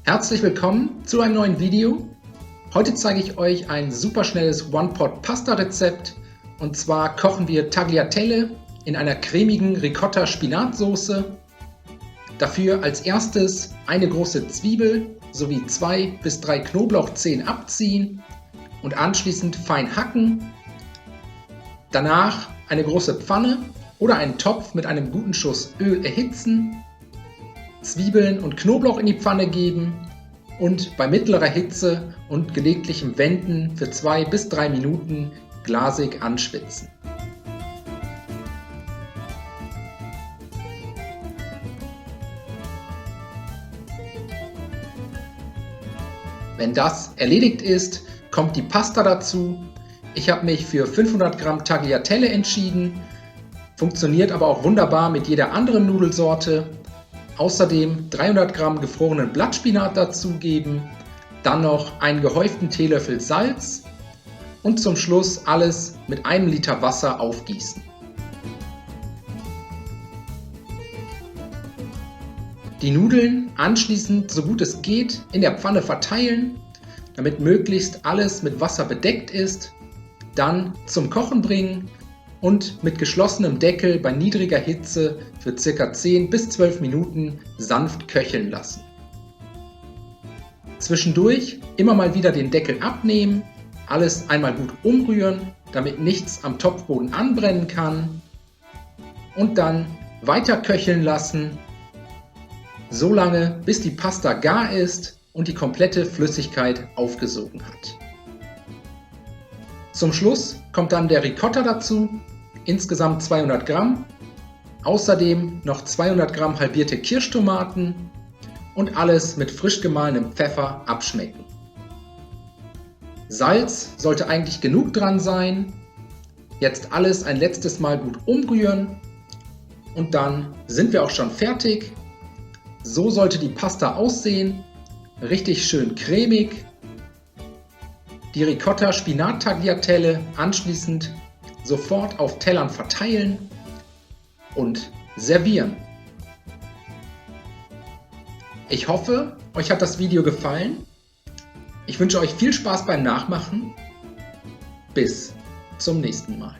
Herzlich willkommen zu einem neuen Video. Heute zeige ich euch ein super schnelles One-Pot-Pasta-Rezept. Und zwar kochen wir Tagliatelle in einer cremigen Ricotta-Spinatsoße. Dafür als erstes eine große Zwiebel sowie 2 bis 3 Knoblauchzehen abziehen und anschließend fein hacken. Danach eine große Pfanne oder einen Topf mit einem guten Schuss Öl erhitzen. Zwiebeln und Knoblauch in die Pfanne geben und bei mittlerer Hitze und gelegentlichem Wenden für 2 bis 3 Minuten glasig anschwitzen. Wenn das erledigt ist, kommt die Pasta dazu. Ich habe mich für 500 Gramm Tagliatelle entschieden, funktioniert aber auch wunderbar mit jeder anderen Nudelsorte. Außerdem 300 Gramm gefrorenen Blattspinat dazugeben, dann noch einen gehäuften Teelöffel Salz und zum Schluss alles mit einem Liter Wasser aufgießen. Die Nudeln anschließend, so gut es geht, in der Pfanne verteilen, damit möglichst alles mit Wasser bedeckt ist, dann zum Kochen bringen und mit geschlossenem Deckel bei niedriger Hitze für ca. 10 bis 12 Minuten sanft köcheln lassen. Zwischendurch immer mal wieder den Deckel abnehmen, alles einmal gut umrühren, damit nichts am Topfboden anbrennen kann und dann weiter köcheln lassen, so lange bis die Pasta gar ist und die komplette Flüssigkeit aufgesogen hat. Zum Schluss kommt dann der Ricotta dazu, insgesamt 200 Gramm, außerdem noch 200 Gramm halbierte Kirschtomaten und alles mit frisch gemahlenem Pfeffer abschmecken. Salz sollte eigentlich genug dran sein. Jetzt alles ein letztes Mal gut umrühren und dann sind wir auch schon fertig. So sollte die Pasta aussehen, richtig schön cremig. Die Ricotta-Spinat-Tagliatelle anschließend sofort auf Tellern verteilen und servieren. Ich hoffe, euch hat das Video gefallen. Ich wünsche euch viel Spaß beim Nachmachen. Bis zum nächsten Mal.